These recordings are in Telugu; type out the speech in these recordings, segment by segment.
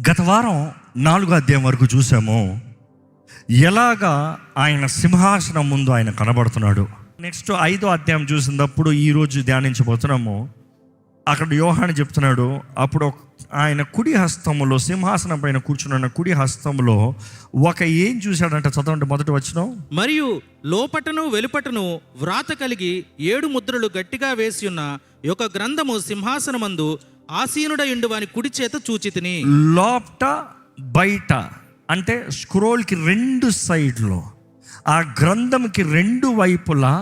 గత వారం 4వ అధ్యాయం వరకు చూసాము. ఎలాగా ఆయన సింహాసనం ముందు ఆయన కనబడుతున్నాడు. నెక్స్ట్ 5వ అధ్యాయం చూసినప్పుడు ఈరోజు ధ్యానించబోతున్నాము. అక్కడ యోహాను చెప్తున్నాడు, అప్పుడు ఆయన కుడి హస్తములో, సింహాసనం పైన కూర్చున్న కుడి హస్తములో ఏం చూశాడంటే, చదవండి మొదటి వచనం. మరియు లోపటను వెలుపటను వ్రాత కలిగి 7 ముద్రలు గట్టిగా వేసి ఉన్న ఒక గ్రంథము సింహాసనమందు ఆసీనుడయుండు వాని కుడి చేత చూచితిని. లోపట బయట అంటే స్క్రోల్కి 2 సైడ్లో, ఆ గ్రంథంకి 2 వైపులా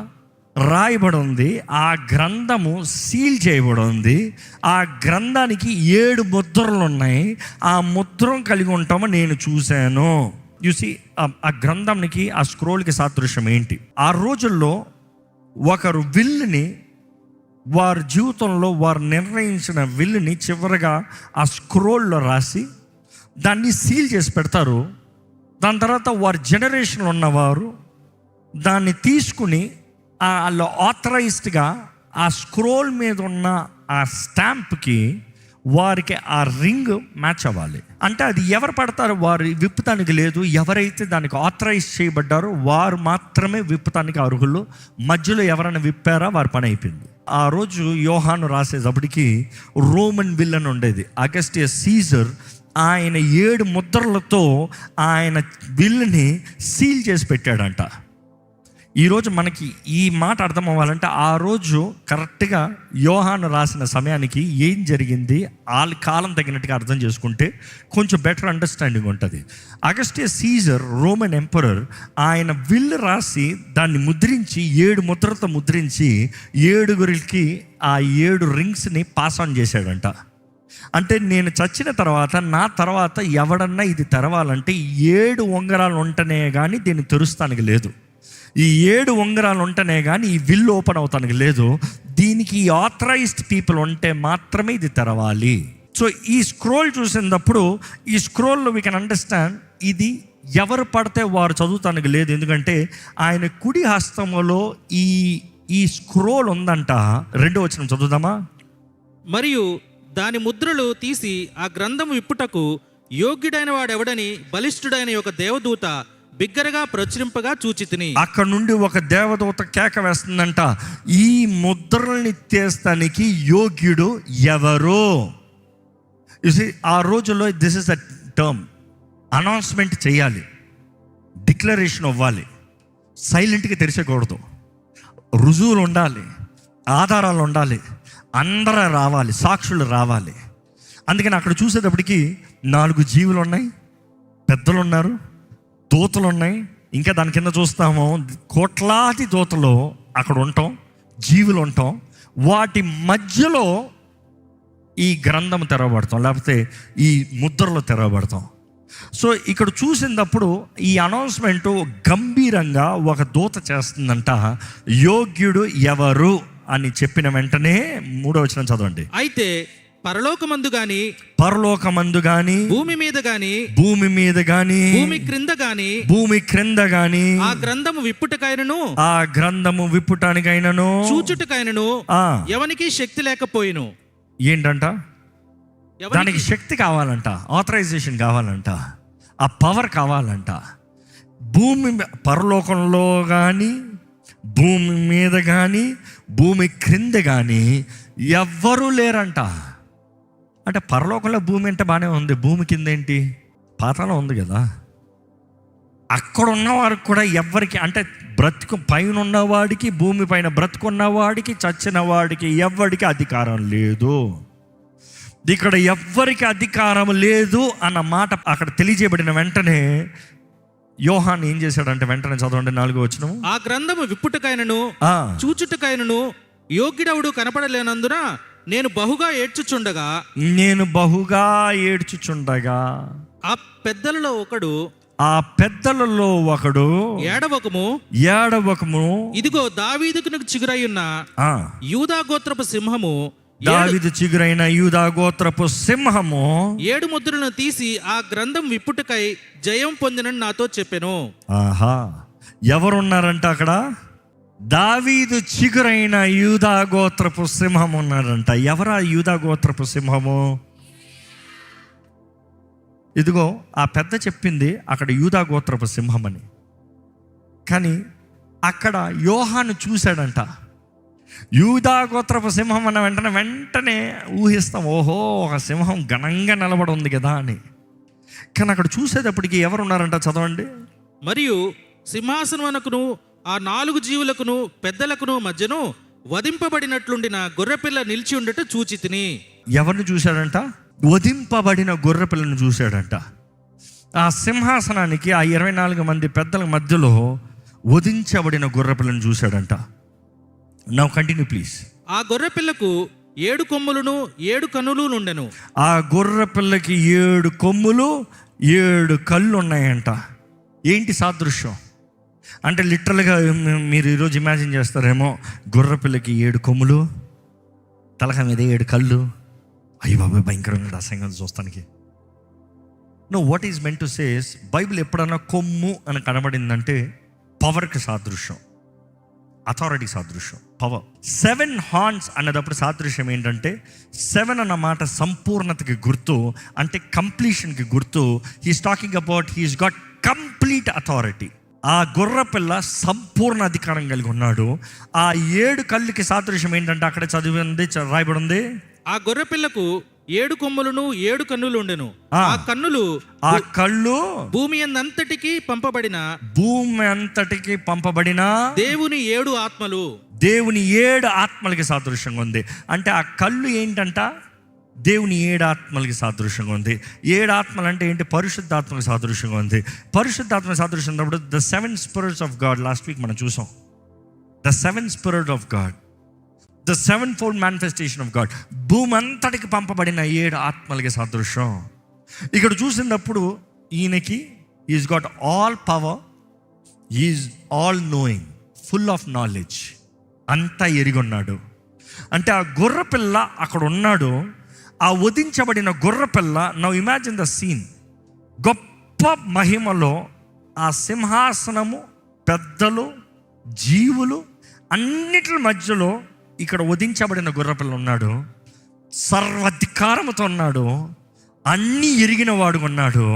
రాయబడి ఉంది. ఆ గ్రంథము సీల్ చేయబడి ఉంది. ఆ గ్రంథానికి 7 ముద్రలు ఉన్నాయి. ఆ ముద్రం కలిగి ఉంటామో నేను చూశాను. చూసి ఆ గ్రంథంకి, ఆ స్క్రోల్కి సాదృశ్యం ఏంటి? ఆ రోజుల్లో ఒకరు విల్లుని, వారి జీవితంలో వారు నిర్ణయించిన విల్లుని చివరిగా ఆ స్క్రోల్లో రాసి దాన్ని సీల్ చేసి పెడతారు. దాని తర్వాత వారి జనరేషన్లో ఉన్నవారు దాన్ని తీసుకుని వాళ్ళు ఆథరైజ్డ్గా ఆ స్క్రోల్ మీద ఉన్న ఆ స్టాంప్కి వారికి ఆ రింగ్ మ్యాచ్ అవ్వాలి. అంటే అది ఎవరు పడతారో వారు విప్పుతానికి లేదు. ఎవరైతే దానికి ఆథరైజ్ చేయబడ్డారో వారు మాత్రమే విప్పుతానికి అర్హులు. మధ్యలో ఎవరైనా విప్పారా వారి పని అయిపోయింది. ఆ రోజు యోహాను రాసేటప్పటికి రోమన్ విల్లన్ ఉండేది, అగస్టియస్ సీజర్. ఆయన 7 ముద్రలతో ఆయన విల్లుని సీల్ చేసి పెట్టాడంట. ఈరోజు మనకి ఈ మాట అర్థం అవ్వాలంటే, ఆ రోజు కరెక్ట్గా యోహాను రాసిన సమయానికి ఏం జరిగింది, వాళ్ళ కాలం తగినట్టుగా అర్థం చేసుకుంటే కొంచెం బెటర్ అండర్స్టాండింగ్ ఉంటుంది. అగస్టియస్ సీజర్, రోమన్ ఎంపరర్, ఆయన విల్లు రాసి దాన్ని ముద్రించి 7 ముద్రలతో ముద్రించి 7గురికి ఆ 7 రింగ్స్ని పాస్ ఆన్ చేశాడంట. అంటే నేను చచ్చిన తర్వాత, నా తర్వాత ఎవడన్నా ఇది తెరవాలంటే 7 ఉంగరాలు ఉంటేనే కానీ దీన్ని తెరుస్తానికి లేదు. ఈ 7 ఉంగరాలు ఉంటేనే కానీ ఈ విల్లు ఓపెన్ అవుతానికి లేదు. దీనికి ఈ ఆథరైజ్డ్ పీపుల్ ఉంటే మాత్రమే ఇది తెరవాలి. సో ఈ స్క్రోల్ చూసినప్పుడు, ఈ స్క్రోల్లో వీ కెన్ అండర్స్టాండ్ ఇది ఎవరు పడితే వారు చదువుతానికి లేదు. ఎందుకంటే ఆయన కుడి హస్తములో ఈ స్క్రోల్ ఉందంట. 2వ వచనం చదువుదామా. మరియు దాని ముద్రలు తీసి ఆ గ్రంథము విప్పుటకు యోగ్యుడైన వాడెవడని బలిష్ఠుడైన ఒక దేవదూత బిగ్గరగా ప్రచురింపగా చూచితిని. అక్కడ నుండి ఒక దేవదూత కేక వేస్తుందంట, ఈ ముద్రల్ని తీస్తానికి యోగ్యుడు ఎవరు? ఆ రోజుల్లో this is the term. Announcement చేయాలి, డిక్లరేషన్ అవ్వాలి, సైలెంట్గా తెరిచకూడదు, రుజువులు ఉండాలి, ఆధారాలు ఉండాలి, అందరూ రావాలి, సాక్షులు రావాలి. అందుకని అక్కడ చూసేటప్పటికి 4 జీవులు ఉన్నాయి, పెద్దలు ఉన్నారు, దూతలు ఉన్నాయి. ఇంకా దాని కింద చూస్తాము కోట్లాది దూతలు అక్కడ ఉంటాం, జీవులు ఉంటాం. వాటి మధ్యలో ఈ గ్రంథం తెరవబడతాం, లేకపోతే ఈ ముద్రలో తెరవబడతాం. సో ఇక్కడ చూసినప్పుడు ఈ అనౌన్స్మెంట్ గంభీరంగా ఒక దూత చేస్తుందంట, యోగ్యుడు ఎవరు అని చెప్పిన వెంటనే 3వ వచనం చదవండి. అయితే పరలోకమందు గాని భూమి మీద గాని భూమి క్రింద గాని ఆ గ్రంథము విప్పుటానికైనను చూచుటకైనను ఎవనికి శక్తి లేకపోయిను. ఏంటంట? దానికి శక్తి కావాలంట, ఆథరైజేషన్ కావాలంట, ఆ పవర్ కావాలంట. పరలోకంలో కానీ భూమి మీద కానీ భూమి క్రింద కానీ ఎవ్వరూ లేరంట. అంటే పరలోకంలో భూమి అంటే బాగానే ఉంది, భూమి కింద ఏంటి? పాతాళం ఉంది కదా. అక్కడ ఉన్నవారికి కూడా ఎవ్వరికి, అంటే పైన ఉన్నవాడికి, భూమి పైన బ్రతుకున్నవాడికి, చచ్చిన వాడికి ఎవ్వడికి అధికారం లేదు. ఇక్కడ ఎవ్వరికి అధికారం లేదు అన్న మాట అక్కడ తెలియజేయబడిన వెంటనే యోహాను ఏం చేశాడంటే, వెంటనే చదవండి 4వ వచనం. ఆ గ్రంథము విప్పుటకైనను చూచుటకైనను యోగ్యుడవుడు కనపడలేనందున నేను బహుగా ఏడ్చుచుండగా ఆ పెద్దలలో ఒకడు ఏడవకము ఇదిగో దావీదుకు చిగురైన యూదా గోత్రపు సింహము, దావీదు చిగురైన యూదా గోత్రపు సింహము 7 ముద్రలను తీసి ఆ గ్రంథం విప్పుటకై జయం పొందినని నాతో చెప్పెను. ఆహా, ఎవరున్నారంట అక్కడ? దావీదు చిగురైన యూదా గోత్రపు సింహం ఉన్నాడంట. ఎవరా యూదా గోత్రపు సింహము? ఇదిగో ఆ పెద్ద చెప్పింది అక్కడ యూదా గోత్రపు సింహం అని. కానీ అక్కడ యోహాను చూశాడంట. యూదా గోత్రపు సింహం అన్న వెంటనే ఊహిస్తాం, ఓహో ఒక సింహం ఘనంగా నిలబడి ఉంది కదా అని. కానీ అక్కడ చూసేటప్పటికి ఎవరున్నారంట, చదవండి. మరియు సింహాసనమునకును ఆ 4 జీవులకును పెద్దలకును మధ్యను వధింపబడినట్లుండిన గొర్రెపిల్ల నిలిచి ఉండట చూచితిని. ఎవరిని చూశాడంట? వధింపబడిన గొర్రెపిల్లను చూశాడంట. ఆ సింహాసనానికి ఆ 24 మంది పెద్దల మధ్యలో వధించబడిన గొర్రెపిల్లను చూశాడంట. Now continue please. ఆ గొర్రెపిల్లకు 7 కొమ్ములను 7 కన్నులు నుండెను. ఆ గొర్రెపిల్లకి 7 కొమ్ములు 7 కళ్ళు ఉన్నాయంట. ఏంటి సాదృశ్యం అంటే, లిటరల్గా మీరు ఈరోజు ఇమాజిన్ చేస్తారేమో, గొర్రెపిల్లకి 7 కొమ్ములు, తలక మీద 7 కళ్ళు. అయ్యి బాబాయ్ భయంకరంగా అసహ్యంగా చూస్తానికి. No, what is meant to says, Bible ఎప్పుడన్నా కొమ్ము అని కనబడిందంటే పవర్కి సాదృశ్యం, అథారిటీ సాదృశ్యం, పవర్. 7 హార్న్స్ అన్నదప్పుడు సాదృశ్యం ఏంటంటే, 7 అన్న మాట సంపూర్ణతకి గుర్తు, అంటే కంప్లీషన్కి గుర్తు. He's talking about he's got complete authority. ఆ గొర్రెపిల్ల సంపూర్ణ అధికారం కలిగి ఉన్నాడు. ఆ 7 కళ్ళకి సాదృశ్యం ఏంటంటే, అక్కడ చదివింది, రాయబడి ఉంది, ఆ గొర్రెపిల్లకు 7 కొమ్ములను 7 కన్నులు ఉండెను. ఆ కళ్ళు భూమి అంతటికి పంపబడిన దేవుని 7 ఆత్మలు. దేవుని 7 ఆత్మలకి సాదృశ్యంగా ఉంది. అంటే ఆ కళ్ళు ఏంటంట, దేవుని 7 ఆత్మలకి సాదృశ్యంగా ఉంది. 7 ఆత్మలు అంటే ఏంటి? పరిశుద్ధాత్మకి సాదృశ్యంగా ఉంది. పరిశుద్ధాత్మ సాదృశ్యం ఉన్నప్పుడు the 7 spirits of God, last week మనం చూసాం. The 7 spirit of God, the 7-fold manifestation of God, భూమి అంతటికి పంపబడిన 7 ఆత్మలకి సాదృశ్యం. ఇక్కడ చూసినప్పుడు ఈయనకి is got all power, is all knowing, full of knowledge, అంతా ఎరిగొన్నాడు. అంటే ఆ గొర్రెపిల్ల అక్కడ ఉన్నాడు, ఆ వధించబడిన గొర్రెపిల్ల. Now imagine the scene. గొప్ప మహిమలో ఆ సింహాసనము, పెద్దలు, జీవులు అన్నిటి మధ్యలో ఇక్కడ వధించబడిన గొర్రెపిల్ల ఉన్నాడు. సర్వాధికారముతో ఉన్నాడు, అన్నీ ఎరిగిన వాడు ఉన్నాడు.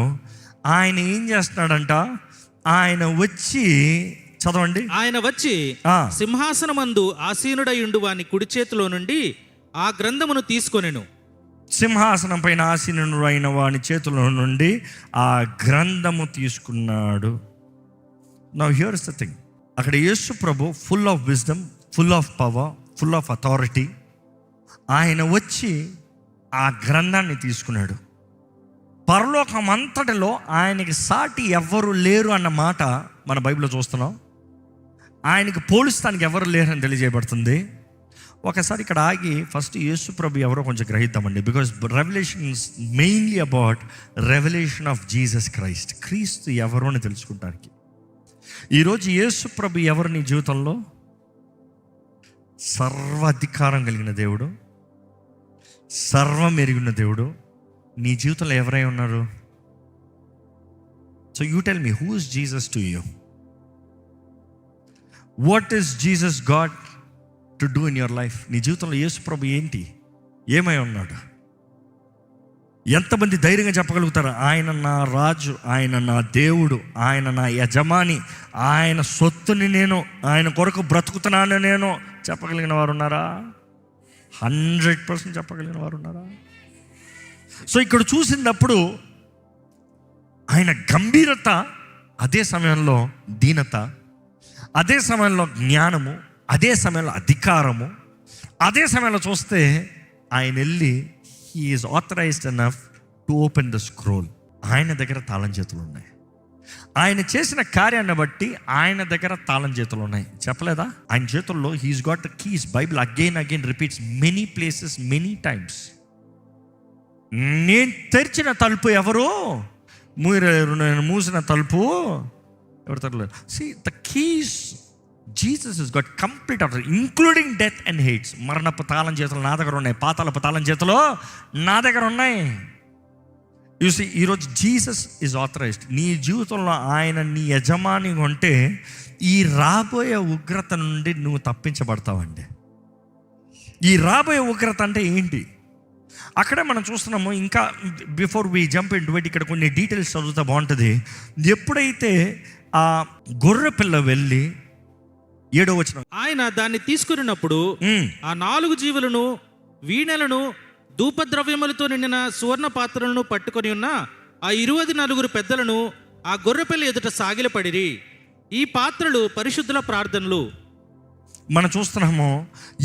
ఆయన ఏం చేస్తున్నాడంట, ఆయన వచ్చి, చదవండి, ఆయన వచ్చి సింహాసనమందు ఆసీనుడయుండు వాని కుడి చేతిలో నుండి ఆ గ్రంథమును తీసుకొనెను. సింహాసనం పైన ఆసీనుడు అయిన వాని చేతిలో నుండి ఆ గ్రంథము తీసుకున్నాడు. నౌ హియర్స్ ద థింగ్, అక్కడ యేసు ప్రభు full of wisdom, full of power, full of authority, ఆయన వచ్చి ఆ గ్రంథాన్ని తీసుకున్నాడు. పరలోకం అంతటిలో ఆయనకి సాటి ఎవ్వరు లేరు అన్న మాట మన బైబిల్లో చూస్తున్నాం. ఆయనకి పోలుస్తానికి ఎవరు లేరని తెలియజేయబడుతుంది. ఒకసారి ఇక్కడ ఆగి ఫస్ట్ యేసు ప్రభు ఎవరో కొంచెం గ్రహిద్దామండి. Because revolution is mainly about revolution of Jesus Christ. Kristu ఎవరు అని తెలుసుకుంటానికి. ఈరోజు యేసు ప్రభు ఎవరు నీ జీవితంలో? సర్వాధికారం కలిగిన దేవుడు, సర్వం ఎరిగిన దేవుడు. నీ జీవితంలో ఎవరై ఉన్నారు? So you tell me, who is Jesus to you? What is Jesus God to do in your life? నీ జీవితంలో యేసు ప్రభు ఏంటి, ఏమై ఉన్నాడు? ఎంతమంది ధైర్యంగా చెప్పగలుగుతారు, ఆయన నా రాజు, ఆయన నా దేవుడు, ఆయన నా యజమాని, ఆయన సొత్తుని నేను, ఆయన కొరకు బ్రతుకుతున్నాను నేను చెప్పగలిగిన వారు ఉన్నారా? 100% చెప్పగలిగిన వారు ఉన్నారా? సో ఇక్కడ చూసినప్పుడు ఆయన గంభీరత, అదే సమయంలో దీనత, అదే సమయంలో జ్ఞానము, అదే సమయంలో అధికారము, అదే సమయంలో చూస్తే ఆయన వెళ్ళి he is authorised enough to open the scroll. ఆయన దగ్గర తాళం చేతులు ఉన్నాయి. ఆయన చేసిన కార్యాన్ని బట్టి ఆయన దగ్గర తాళం చేతులు ఉన్నాయి. చెప్పలేదా? ఆయన చేతుల్లో he's got the keys. Bible again repeats many places many times. నేను తెరిచిన తలుపు ఎవరు? నేను మూసిన తలుపు ఎవరు తెరలేదు? See the keys, Jesus is got complete of including death and Hades. మరణపు తాళం చేతులు నా దగ్గర ఉన్నాయి, పాతాళపు తాళం చేతులు నా దగ్గర ఉన్నాయి. చూసి ఈరోజు జీసస్ ఈజ్ ఆథరైజ్డ్. నీ జీవితంలో ఆయన నీ యజమాని ఉంటే ఈ రాబోయే ఉగ్రత నుండి నువ్వు తప్పించబడతావండి. ఈ రాబోయే ఉగ్రత అంటే ఏంటి? అక్కడే మనం చూస్తున్నాము. ఇంకా before we jump into it, ఇక్కడ కొన్ని డీటెయిల్స్ చదువుతా బాగుంటుంది. ఎప్పుడైతే ఆ గొర్రె పిల్ల వెళ్ళి 7వ వచనం, ఆయన దాన్ని తీసుకున్నప్పుడు ఆ 4 జీవులను, వీణలను, ధూపద్రవ్యములతో నిండిన సువర్ణ పాత్రలను పట్టుకొని ఉన్న ఆ 24 పెద్దలను ఆ గొర్రెపిల్ల ఎదుట సాగిలపడిరి. ఈ పాత్రలు పరిశుద్ధుల ప్రార్థనలు. మనం చూస్తున్నాము.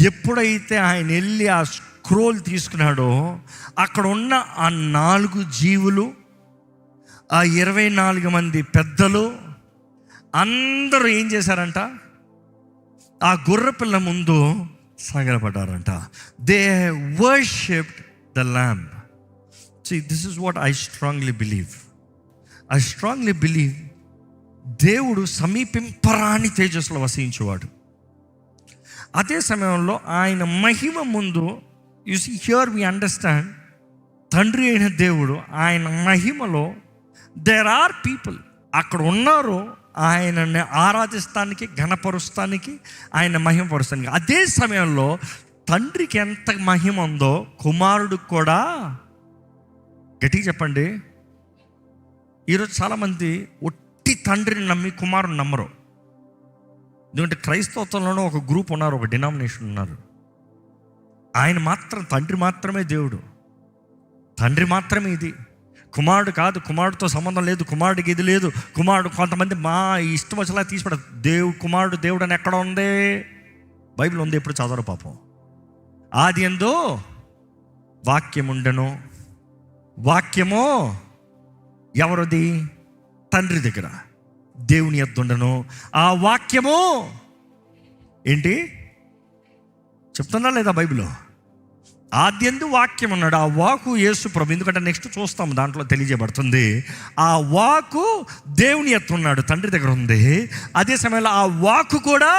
ఎప్పుడైతే ఆయన వెళ్ళి ఆ స్క్రోల్ తీసుకున్నాడో, అక్కడ ఉన్న ఆ 4 జీవులు, ఆ 24 మంది పెద్దలు అందరూ ఏం చేశారంట? ఆ గొర్రెపిల్ల ముందు సాగిలపడ్డారంట. They worshipped the lamb. See, this is what I strongly believe. I strongly believe దేవుడు సమీపింపరాని తేజస్సులో వసించేవాడు. అదే సమయంలో ఆయన మహిమ ముందు, you see here we understand, తండ్రి అయిన దేవుడు ఆయన మహిమలో దేర్ ఆర్ పీపుల్ అక్కడ ఉన్నారు ఆయనని ఆరాధిస్తానికి, ఘనపరుస్తానికి, ఆయన మహిమపరుస్తానికి. అదే సమయంలో తండ్రికి ఎంత మహిమ ఉందో కుమారుడికి కూడా. గట్టిగా చెప్పండి. ఈరోజు చాలామంది ఒట్టి తండ్రిని నమ్మి కుమారుని నమ్మరు. ఎందుకంటే క్రైస్తవత్వంలోనూ ఒక గ్రూప్ ఉన్నారు, ఒక డినామినేషన్ ఉన్నారు. ఆయన మాత్రం తండ్రి మాత్రమే దేవుడు, తండ్రి మాత్రమే ఇది, కుమారుడు కాదు, కుమారుడితో సంబంధం లేదు, కుమారుడికి ఇది లేదు, కుమారుడు కొంతమంది మా ఇష్టం వచ్చేలా తీసిపడ. కుమారుడు దేవుడు అని ఎక్కడ ఉంది? బైబిల్ ఉంది, ఎప్పుడు చదవరు పాపం. ఆది యందు వాక్యం ఉండెను, వాక్యము ఎవరిది? తండ్రి దగ్గర, దేవుని యొద్ద ఉండెను. ఆ వాక్యము ఏంటి చెప్తున్నా లేదా బైబిల్లో? ఆద్యందు వాక్యం ఉన్నాడు. ఆ వాకు యేసు ప్రభు. ఎందుకంటే నెక్స్ట్ చూస్తాం, దాంట్లో తెలియజేయబడుతుంది. ఆ వాకు దేవుని యొద్ద ఉన్నాడు, తండ్రి దగ్గర ఉంది. అదే సమయంలో ఆ వాకు కూడా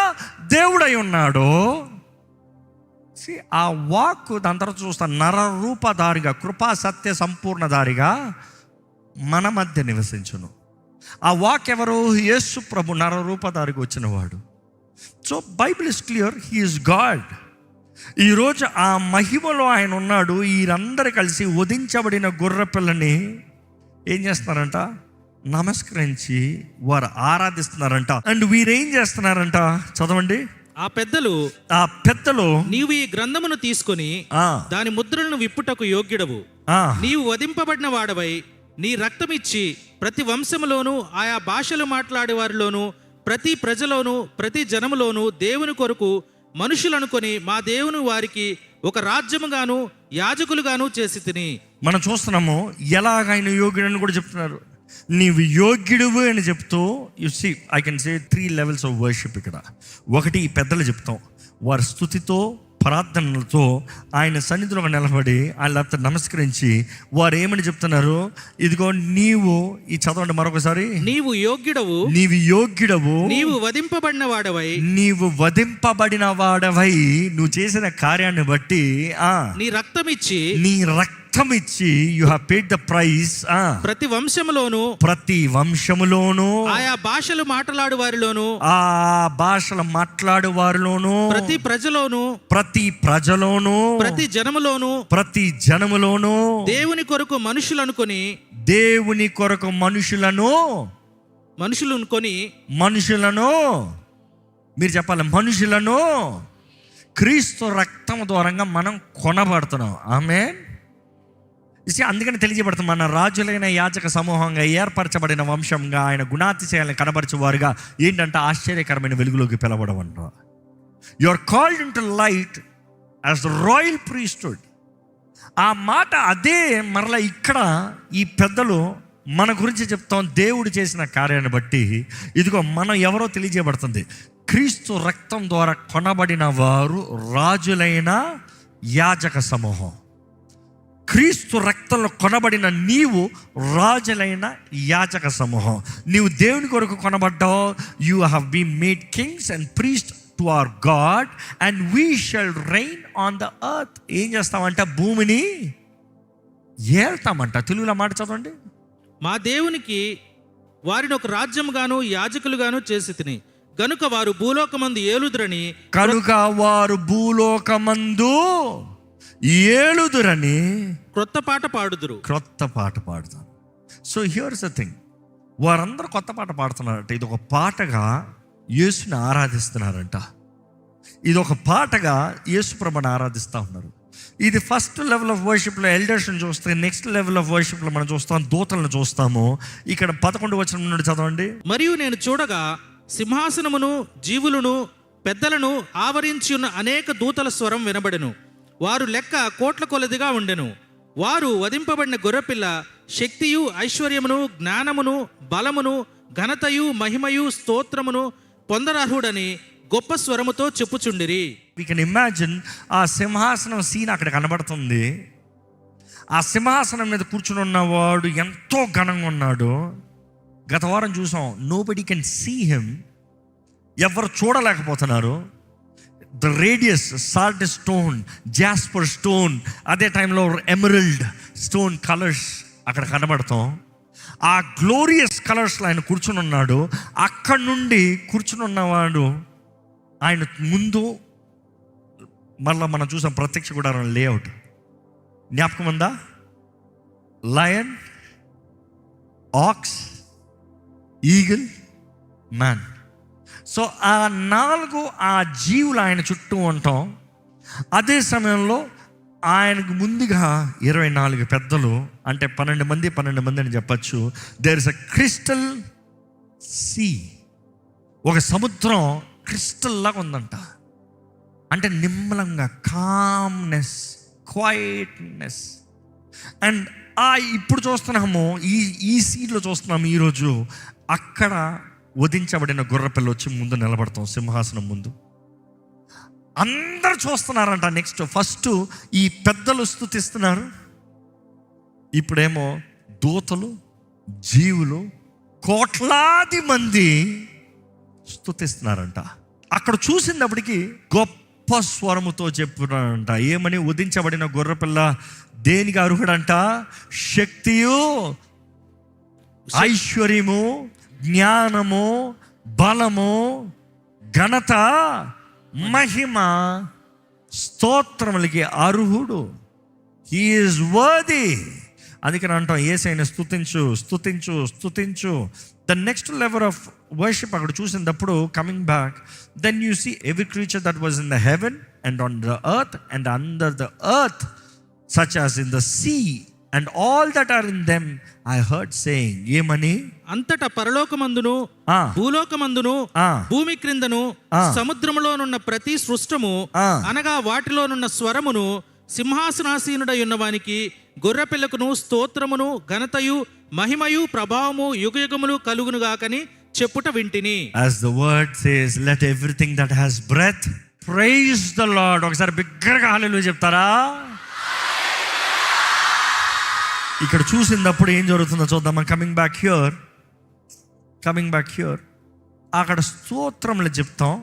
దేవుడై ఉన్నాడు. ఆ వాక్కు దాని తర్వాత చూస్తాం, నరరూపధారిగా, కృపా సత్య సంపూర్ణధారిగా మన మధ్య నివసించును. ఆ వాక్ ఎవరు? యేసు ప్రభు నరరూపధారికి వచ్చినవాడు. So Bible is clear, he is God. ఈరోజు ఆ మహిమలో ఆయన ఉన్నాడు. వీరందరూ కలిసి వధించబడిన గొర్రె పిల్లని ఏం చేస్తున్నారంట? నమస్కరించి వారు ఆరాధిస్తున్నారంట. అండ్ వీరేం చేస్తున్నారంట? చదవండి. ఆ పెద్దలు నీవు ఈ గ్రంథమును తీసుకొని దాని ముద్రలను విప్పుటకు యోగ్యుడవు, నీవు వధింపబడిన వాడవై నీ రక్తమిచ్చి ప్రతి వంశములోను, ఆయా భాషలు మాట్లాడే వారిలోను, ప్రతి ప్రజలోను, ప్రతి జనములోను దేవుని కొరకు మనుషులు అనుకొని మా దేవుని వారికి ఒక రాజ్యముగాను యాజకులుగాను చేసి తిని. మనం చూస్తున్నాము ఎలాగైనా యోగ్యుడని కూడా చెప్తున్నారు. నీవు యోగ్యుడువు అని చెప్తూ, you see I can say 3 levels of worship ఇక్కడ. ఒకటి, ఈ పెద్దలు చెప్తాం, వారి స్తుతితో ప్రార్థనలతో ఆయన సన్నిధిలో నిలబడి ఆయన నమస్కరించి వారు ఏమని చెప్తున్నారు? ఇదిగో నీవు, ఈ చదవండి మరొకసారి, నీవు యోగ్యుడవు, నీవు వధింపబడిన వాడవై నువ్వు చేసిన కార్యాన్ని బట్టి నీ రక్తమిచ్చి you have paid the price. ప్రతి వంశములోను ఆయా భాషలు మాట్లాడు వారిలోను ప్రతి ప్రజలోను ప్రతి జనములోను దేవుని కొరకు మనుషులను మీరు చెప్పాలి, మనుషులను క్రీస్తు రక్తం ద్వారంగా మనం కొనబడుతున్నాం. ఆమేన్. అందుకని తెలియజేయబడుతుంది, మన రాజులైన యాజక సమూహంగా ఏర్పరచబడిన వంశంగా ఆయన గుణాతిశయాలను కనబరచువారుగా ఏంటంటే ఆశ్చర్యకరమైన వెలుగులోకి పిలవడం అంట. You are called into light as the royal priesthood. ఆ మాట అదే మరలా ఇక్కడ ఈ పెద్దలు మన గురించి చెప్తాం. దేవుడు చేసిన కార్యాన్ని బట్టి ఇదిగో మనం ఎవరో తెలియజేయబడుతుంది. క్రీస్తు రక్తం ద్వారా కొనబడిన వారు రాజులైన యాజక సమూహం. క్రీస్తు రక్తంలో కొనబడిన నీవు రాజులైన యాజక సమూహం. నీవు దేవుని కొరకు కొనబడ్డావు. You have been made kings and priest to our God and we shall reign on the earth. ఏం చేస్తామంట? భూమిని ఏళ్తామంట. తెలుగులో మాట చదవండి. మా దేవునికి వారిని ఒక రాజ్యముగాను యాజకులుగాను చేసి తిని కనుక వారు భూలోకమందు ఏలుదురని క్రొత్త పాట పాడుదురు. క్రొత్త పాట పాడుతాను. సో హియర్స్ ద థింగ్, వారందరూ కొత్త పాట పాడుతున్నారంట. ఇది ఒక పాటగా యేసుని ఆరాధిస్తున్నారంట. ఇది ఒక పాటగా యేసు ప్రభుని ఆరాధిస్తూ ఉన్నారు. ఇది ఫస్ట్ లెవెల్ ఆఫ్ వర్షిప్లో ఎల్డర్స్ని చూస్తే, నెక్స్ట్ లెవెల్ ఆఫ్ వర్షిప్లో మనం చూస్తాం దూతలను చూస్తాము. ఇక్కడ 11 వచనం నుండి చదవండి. మరియు నేను చూడగా సింహాసనమును జీవులను పెద్దలను ఆవరించి ఉన్న అనేక దూతల స్వరం వినబడెను. వారు లెక్క కోట్ల కొలదిగా ఉండెను. వారు వధింపబడిన గొర్రెపిల్ల శక్తియు ఐశ్వర్యమును జ్ఞానమును బలమును ఘనతయు మహిమయు స్తోత్రమును పొందరర్హుడని గొప్ప స్వరముతో చెప్పుచుండిరి. వీ కెన్ ఇమాజిన్ ఆ సింహాసనం సీన్ అక్కడ కనబడుతుంది. ఆ సింహాసనం మీద కూర్చుని ఉన్నవాడు ఎంతో ఘనంగా ఉన్నాడు. గత వారం చూసాం, నోబడీ కెన్ సీ హిమ్, ఎవరు చూడలేకపోతున్నారు. The radius salt stone, jasper stone, అదే టైంలో ఎమరల్డ్ స్టోన్ కలర్స్ అక్కడ కనబడతాం. ఆ గ్లోరియస్ కలర్స్లో ఆయన కూర్చుని ఉన్నాడు. అక్కడ నుండి కూర్చుని ఉన్నవాడు ఆయన ముందు మళ్ళీ మనం చూసాం ప్రత్యక్ష గుడారం లేఅవుట్ జ్ఞాపకం ఉందా? Lion, aux, eagle, man. So ఆ 4 ఆ జీవులు ఆయన చుట్టూ ఉంటాం. అదే సమయంలో ఆయనకు ముందుగా 24 పెద్దలు, అంటే 12 మంది అని చెప్పచ్చు. There is a crystal sea, ఒక సముద్రం క్రిస్టల్ లాగా ఉందంట. అంటే నిమ్మలంగా, కామ్నెస్, క్వైట్నెస్. అండ్ ఇప్పుడు చూస్తున్నాము ఈ సీట్లో చూస్తున్నాము ఈరోజు, అక్కడ వధించబడిన గొర్రెపిల్ల వచ్చి ముందు నిలబడతాం సింహాసనం ముందు. అందరు చూస్తున్నారంట. నెక్స్ట్ ఫస్ట్ ఈ పెద్దలు స్తుతిస్తున్నారు, ఇప్పుడేమో దూతలు, జీవులు, కోట్లాది మంది స్తుతిస్తున్నారంట. అక్కడ చూసినప్పటికీ గొప్ప స్వరముతో చెప్తున్నారంట. ఏమని? వధించబడిన గొర్రెపిల్ల దేనికి అర్హుడంట? శక్తియు ఐశ్వర్యము జ్ఞానము బలము ఘనత మహిమ స్తోత్రములకి అర్హుడు. He is worthy. అందుకని అంటాం యేసయ్యను స్తుతించు స్తుతించు స్తుతించు. The next level of worship అక్కడ చూసినప్పుడు coming back, then you see every creature that was in the heaven and on the earth and under the earth such as in the sea and all that are in them I heard saying. ఏమని? అంతటా పరలోకమందును భూలోకమందును భూమి క్రిందను సముద్రములోనున్న ప్రతి సృష్టము అనగా వాటిలోనున్న స్వరమును సింహాసనాసీనుడై ఉన్నవానికి గొర్రెపిల్లకును స్తోత్రమును ఘనతయు మహిమయు ప్రభావము యుగయుగములు కలుగునుగాకని చెప్పుట వింటిని. As the word says, let everything that has breath praise the Lord. ఒకసారి బిగ్గరగా హల్లెలూయా చెప్తారా? ఇక్కడ చూసినప్పుడు ఏం జరుగుతుందో చూద్దామా. కమింగ్ బ్యాక్ హియర్ అక్కడ స్తోత్రములు చెప్తాం.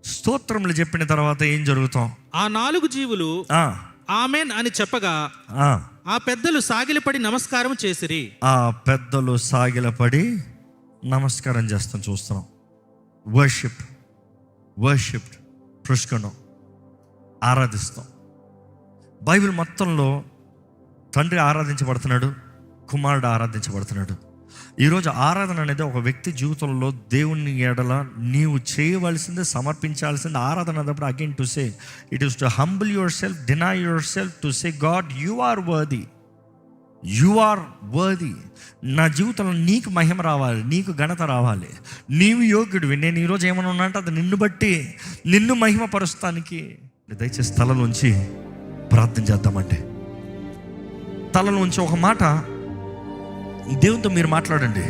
స్తోత్రములు చెప్పిన తర్వాత ఏం జరుగుతాం? ఆ 4 జీవులు ఆమెన్ అని చెప్పగా ఆ పెద్దలు సాగిలపడి నమస్కారం చేసిరి. ఆ పెద్దలు సాగిలపడి నమస్కారం చేస్తాం. చూస్తున్నాం వర్షిప్ పుష్కణం ఆరాధిస్తాం. బైబిల్ మొత్తంలో తండ్రి ఆరాధించబడుతున్నాడు, కుమారుడు ఆరాధించబడుతున్నాడు. ఈరోజు ఆరాధన అనేది ఒక వ్యక్తి జీవితంలో దేవుని ఎడల నీవు చేయవలసింది, సమర్పించాల్సింది ఆరాధన అన్నప్పుడు again to say it is to humble yourself, deny yourself, to say God you are worthy, నా జీవితంలో నీకు మహిమ రావాలి, నీకు ఘనత రావాలి, నీవు యోగ్యుడివి. నేను ఈరోజు ఏమైనా ఉన్నా అంటే అది నిన్ను బట్టి, నిన్ను మహిమపరుస్తానికి. దయచేసి తలలోంచి ప్రార్థన చేద్దామంటే, తలలోంచి ఒక మాట దేవునితో మీరు మాట్లాడండి.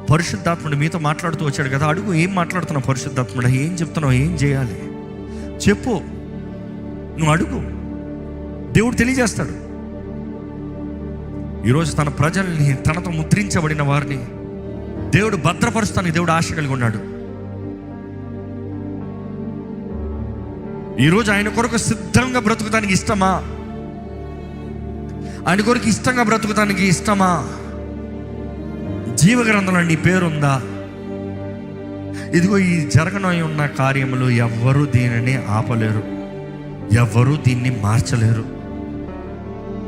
పరిశుద్ధాత్ముడు మీతో మాట్లాడుతూ వచ్చాడు కదా, అడుగు ఏం మాట్లాడుతున్నావు పరిశుద్ధాత్ముడు, ఏం చెప్తున్నావు, ఏం చేయాలి చెప్పు. నువ్వు అడుగు, దేవుడు తెలియజేస్తాడు. ఈరోజు తన ప్రజల్ని, తనతో ముద్రించబడిన వారిని దేవుడు భద్రపరుస్తానికి దేవుడు ఆశ కలిగి ఉన్నాడు. ఈరోజు ఆయన కొరకు సిద్ధంగా బ్రతుకుతానికి ఇష్టమా? ఆయన కొరకు ఇష్టంగా బ్రతుకుతానికి ఇష్టమా? జీవగ్రంథంలో నీ పేరుందా? ఇదిగో ఈ జరగనై ఉన్న కార్యములు ఎవ్వరూ దీనిని ఆపలేరు. ఎవరు దీన్ని మార్చలేరు.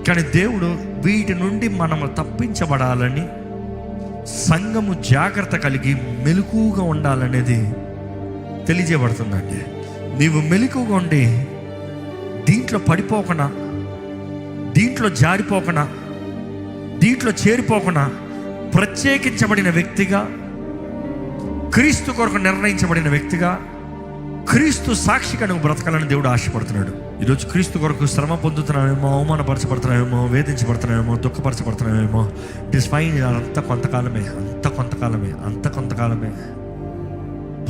కానీ దేవుడు వీటి నుండి మనము తప్పించబడాలని, సంఘము జాగ్రత్త కలిగి మెలకుగా ఉండాలనేది తెలియజేయబడుతుందండి. నీవు మెలకుగా ఉండి దీంట్లో పడిపోకుండా, దీంట్లో జారిపోకుండా, దీంట్లో చేరిపోకుండా ప్రత్యేకించబడిన వ్యక్తిగా, క్రీస్తు కొరకు నిర్ణయించబడిన వ్యక్తిగా, క్రీస్తు సాక్షిగా నువ్వు బ్రతకాలని దేవుడు ఆశపడుతున్నాడు. ఈరోజు క్రీస్తు కొరకు శ్రమ పొందుతున్నావేమో, అవమానపరచబడుతున్నావేమో, వేధించబడుతున్నావేమో, దుఃఖపరచబడుతున్నావేమో. It is fine. అంత కొంతకాలమే.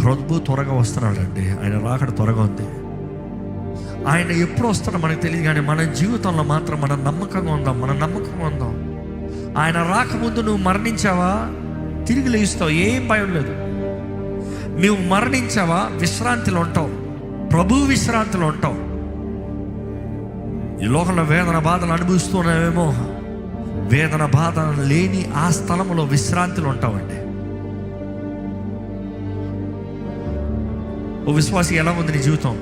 ప్రభు త్వరగా వస్తున్నాడండి. ఆయన రాకడ త్వరగా ఉంది. ఆయన ఎప్పుడు వస్తాడో మనకు తెలియదు, కానీ మన జీవితంలో మాత్రం మనం నమ్మకంగా ఉందాం. ఆయన రాకముందు నువ్వు మరణించావా, తిరిగి లేస్తావు, ఏం భయం లేదు. నువ్వు మరణించావా, విశ్రాంతిలో ఉంటావు, ప్రభు విశ్రాంతిలో ఉంటావు. ఈ లోకంలో వేదన బాధలు అనుభవిస్తున్నావేమో, వేదన బాధ లేని ఆ స్థలంలో విశ్రాంతిలో ఉంటావండి. ఓ విశ్వాసి, ఎలా ఉంది నీ జీవితం?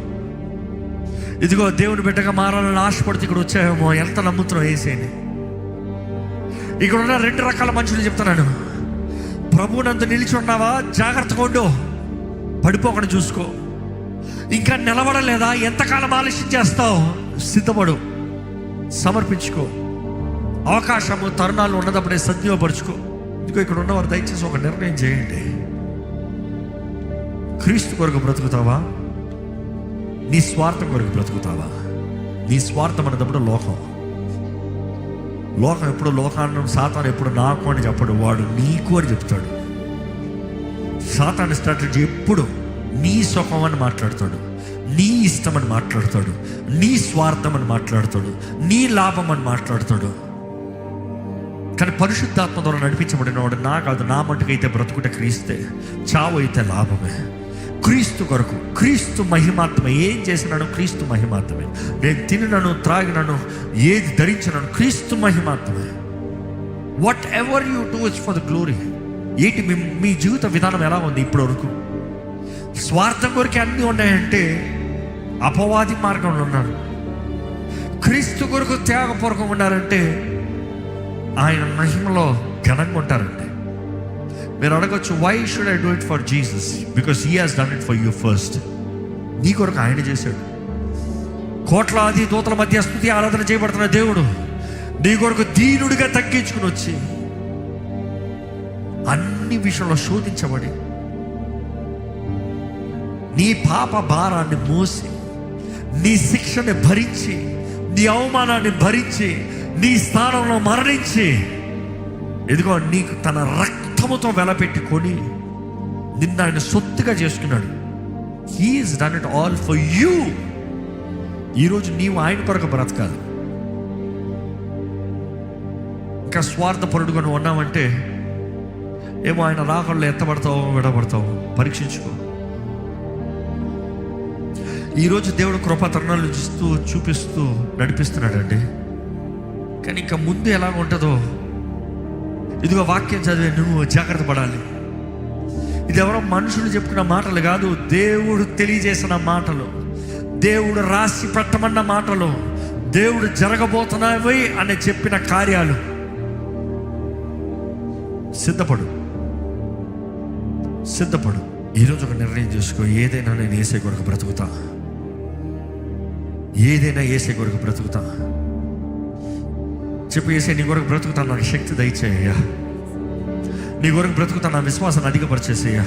ఇదిగో దేవుని బిడ్డగా మారాలని ఆశపడితే ఇక్కడ వచ్చావేమో. ఎంత నమ్ముతున్నావు యేసుని? ఇక్కడ ఉన్న 2 రకాల మనుషులు చెప్తున్నాను. ప్రభువునందు నిలిచి ఉన్నావా, జాగ్రత్తగా ఉండు, పడిపోకుండా చూసుకో. ఇంకా నిలబడలేదా, ఎంతకాలం ఆలస్యం చేస్తావు? సిద్ధపడు, సమర్పించుకో. అవకాశము, తరుణాలు ఉన్నదప్పుడే సద్వినియోగపరుచుకో. ఇదిగో ఇక్కడ ఉన్నవారు దయచేసి ఒక నిర్ణయం చేయండి. క్రీస్తు కొరకు బ్రతుకుతావా, నీ స్వార్థం కొరకు బ్రతుకుతావా? నీ స్వార్థం అన్నప్పుడు లోకం ఎప్పుడు లోకాన్ని, సాతాను ఎప్పుడు నాకు అని చెప్పడు, వాడు నీకు అని చెప్తాడు. సాతాను స్ట్రాటజీ ఎప్పుడు నీ సుఖం అని మాట్లాడతాడు, నీ ఇష్టం అని మాట్లాడతాడు, నీ స్వార్థం అని మాట్లాడతాడు, నీ లాభం అని మాట్లాడతాడు. కానీ పరిశుద్ధాత్మ ద్వారా నడిపించబడిన వాడు, నా కాదు, నా మటుకైతే బ్రతుకుట క్రీస్తే, చావు అయితే లాభమే. క్రీస్తు కొరకు, క్రీస్తు మహిమాత్మే. ఏం చేసినాను? క్రీస్తు మహిమాత్మే. నేను తినను, త్రాగినను, ఏది ధరించినాను, క్రీస్తు మహిమాత్మే. Whatever you do it's for the glory. ఏంటి మీ జీవిత విధానం ఎలా ఉంది ఇప్పటి వరకు? స్వార్థం కొరకు అన్నీ ఉన్నాయంటే అపవాది మార్గంలో ఉన్నారు. క్రీస్తు కొరకు త్యాగపూర్వకంగా ఉన్నారంటే ఆయన మహిమలో ఘనంగా ఉంటారండి. మీరు అడగచ్చు, why should I do it for Jesus? Because he has done it for you first. నీ కొరకు ఆయన చేశాడు. కోట్లాది దూతల మధ్య స్తుతి ఆరాధన చేయబడుతున్న దేవుడు నీ కొరకు దీనుడిగా తగ్గించుకుని వచ్చి, అన్ని విషయంలో శోధించబడి, నీ పాప భారాన్ని మోసి, నీ శిక్షని భరించి, నీ అవమానాన్ని భరించి, నీ స్థానంలో మరణించి, ఇదిగో నీకు తన రక్తముతో వెలపెట్టుకొని నిన్ను ఆయన సొత్తుగా చేసుకున్నాడు. He is done it all for you. ఈరోజు నీవు ఆయన కొరకు బ్రతకాలి. ఇంకా స్వార్థపరుడుగా నువ్వు ఉన్నావంటే ఏమో ఆయన రాకల్లో ఎత్తబడతావు, విడబడతావు. పరీక్షించుకో. ఈరోజు దేవుడు కృపా తరుణాలు చూపిస్తూ నడిపిస్తున్నాడండి. కానీ ఇంకా ముందు ఎలా ఉంటుందో, ఇదిగో వాక్యం చదివే నువ్వు జాగ్రత్త పడాలి. ఇది ఎవరో మనుషులు చెప్పుకున్న మాటలు కాదు, దేవుడు తెలియజేసిన మాటలు, దేవుడు రాసి పెట్టమన్న మాటలు, దేవుడు జరగబోతున్నాయి అని చెప్పిన కార్యాలు. సిద్ధపడు. ఈరోజు ఒక నిర్ణయం చేసుకో. ఏదైనా నేను యేసే కొరకు బ్రతుకుతా, ఏదైనా యేసే కొరకు బ్రతుకుతా. చెప్పు, యేసే నీ కొరకు బ్రతుకుతా, నాకు శక్తి దయచేయ్యా. నీ కొరకు బ్రతుకుతా, నా విశ్వాసాన్ని అధికపరిచేసేయ్యా.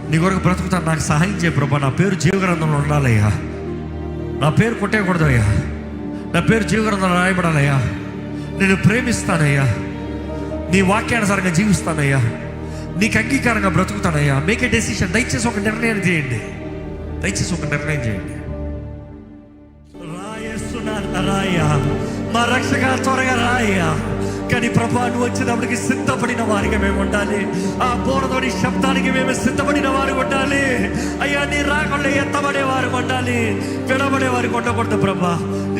నీ కొరకు బ్రతుకుతా, నాకు సహాయం చేయ ప్రభా. నా పేరు జీవగ్రంథంలో ఉండాలయ్యా. నా పేరు కొట్టేయకూడదయ్యా. నా పేరు జీవగ్రంథంలో రాయబడాలయ్యా. నేను ప్రేమిస్తానయ్యా. నీ వాక్యానుసారంగా జీవిస్తానయ్యా. నీకు అంగీకారంగా బ్రతుకుతానయ్యా. Make a decision. దయచేసి ఒక నిర్ణయం చేయండి. రాయ్యా, మా రక్షగా త్వరగా రాయ్యా. కానీ ప్రభా, నువ్వు వచ్చినప్పటికి సిద్ధపడిన వారికి మేము ఉండాలి. ఆ బోరదోని శబ్దానికి మేము సిద్ధపడిన వారు ఉండాలి అయ్యా. నీ రాకుండా ఎత్తబడే వారు ఉండాలి, విడబడే వారికి ఉండకూడదు ప్రభా.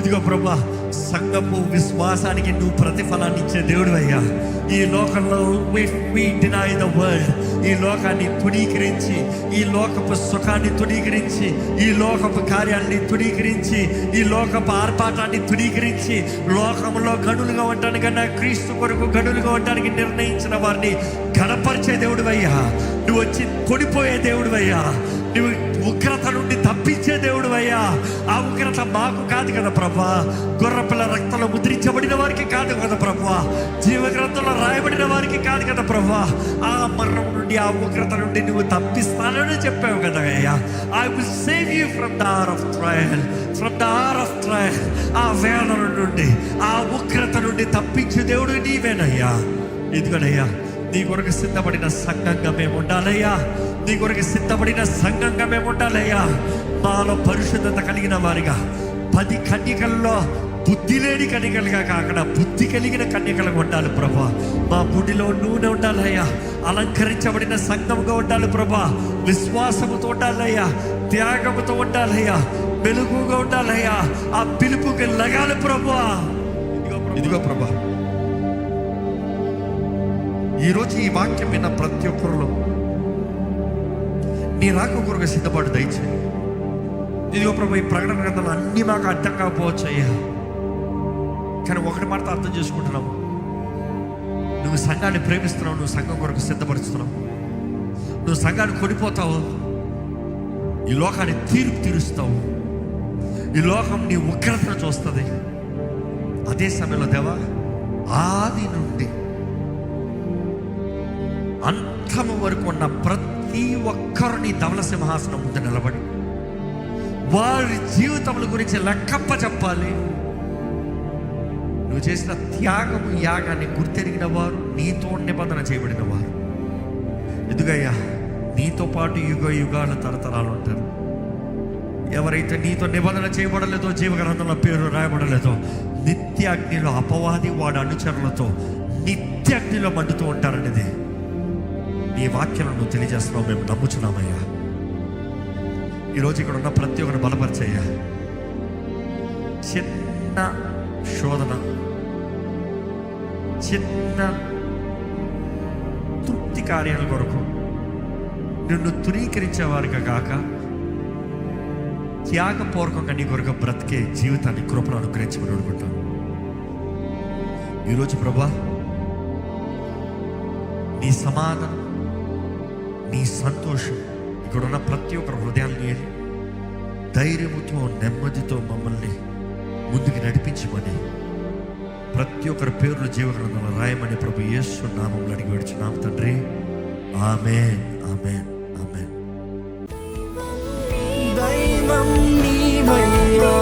ఇదిగో ప్రభా, సంఘపు విశ్వాసానికి నువ్వు ప్రతిఫలాన్ని ఇచ్చే దేవుడు అయ్యా. ఈ లోకంలో we deny the world, ఈ లోకాన్ని తుడీకరించి, ఈ లోకపు సుఖాన్ని తుడీకరించి, ఈ లోకపు కార్యాన్ని తుడీకరించి, ఈ లోకపు ఆర్పాటాన్ని తుడీకరించి, లోకంలో గనులుగా ఉండటానికి కన్నా క్రీస్తు కొరకు గనులుగా ఉండటానికి నిర్ణయించిన వారిని గణపరిచే దేవుడు అయ్యా. నువ్వు వచ్చి కొనిపోయే దేవుడు అయ్యా. నువ్వు ఉగ్రత నుండి తప్పించే దేవుడు అయ్యా. ఆ ఉగ్రత మాకు కాదు కదా ప్రభా, గొర్రెపిల్ల రక్తంలో ముద్రించబడిన వారికి కాదు కదా ప్రభా, జీవగ్రంథంలో రాయబడిన వారికి కాదు కదా ప్రభా. ఆ మరణం నుండి, ఆ ఉగ్రత నుండి నువ్వు తప్పిస్తానని చెప్పావు కదా అయ్యా. I will save you from the hour of trial, from the hour of trial. ఆ వేదన నుండి, ఆ ఉగ్రత నుండి తప్పించే దేవుడు నీవేనయ్యా. ఇదిగోనయ్యా, నీ కొరకు సిద్ధపడిన సంఘంగా మేము ఉండాలయ్యా. నీ కొరకు సిద్ధపడిన సంఘంగా మేము ఉండాలయ్యా. మాలో పరిశుద్ధత కలిగిన వారిగా, 10 కన్యకల్లో బుద్ధి లేని కన్యకలుగా కాకుండా బుద్ధి కలిగిన కన్యకలుగా ఉండాలి ప్రభా. మా బుడ్డిలో నూనె ఉండాలయ్యా. అలంకరించబడిన సంఘంగా ఉండాలి ప్రభా. విశ్వాసముతో ఉండాలయ్యా, త్యాగముతో ఉండాలయ్యా, వెలుగుగా ఉండాలయ్యా. ఆ పిలుపుకి లగాలి ప్రభా. ఇదిగో ప్రభా, ఈరోజు ఈ వాక్యం విన్న ప్రతి ఒక్కరిలో నీ రాక కొరకు సిద్ధపాటు దయచేయి. ఇదిగో ప్రభు, ఈ ప్రకటన గ్రంథంలో అన్నీ మాకు అర్థం కాకపోవచ్చు అయ్యా, కానీ ఒకటి మాట అర్థం చేసుకుంటున్నాము, నువ్వు సంఘాన్ని ప్రేమిస్తున్నావు, నువ్వు సంఘం కొరకు సిద్ధపరుస్తున్నావు, నువ్వు సంఘాన్ని కొనిపోతావు, ఈ లోకాన్ని తీరుస్తావు, ఈ లోకం నీ ఉగ్రతను చూస్తుంది. అదే సమయంలో దేవా, ఆది నుండి అంతము వరకు ఉన్న ప్రతి ఒక్కరు నీ ధవల సింహాసనం ముందు నిలబడి వారి జీవితముల గురించి లెక్కప్ప చెప్పాలి. నువ్వు చేసిన త్యాగము, యాగాన్ని గుర్తెరిగిన వారు, నీతో నిబంధన చేయబడిన వారు. ఎదుగయ్యా, నీతో పాటు యుగ యుగాల తరతరాలు ఉంటారు. ఎవరైతే నీతో నిబంధన చేయబడలేదో, జీవగ్రంథంలో పేరు రాయబడలేదో, నిత్య అగ్నిలో అపవాది వాడి అనుచరులతో నిత్య అగ్నిలో మండుతూ ఉంటారనేది నీ వాక్యాలను నువ్వు తెలియజేస్తున్నావు. మేము నమ్ముచున్నామయ్యా. ఈరోజు ఇక్కడ ఉన్న ప్రతి ఒక్కరిని బలపరిచయ్యా. చిన్న శోధన, చిన్న తృప్తి కార్యాల కొరకు నిన్ను తునీకరించేవారుగా కాక త్యాగపూర్వకంగా నీ కొరకు బ్రతికే జీవితాన్ని కృపను అనుగ్రహించమని అడుగుతాను. ఈరోజు ప్రభా, నీ సమాధానం, నీ సంతోషం ఇక్కడ ఉన్న ప్రతి ఒక్కరి హృదయాన్ని ధైర్యముతో, నెమ్మదితో మమ్మల్ని ముందుకు నడిపించమని, ప్రతి ఒక్కరి పేర్లు జీవగ్రంథంలో రాయమని ప్రభు యేసు నామములో అడిగి వేడుచున్నాం తండ్రి. ఆమేన్, ఆమేన్, ఆమేన్. దైవం నీవయ్యా.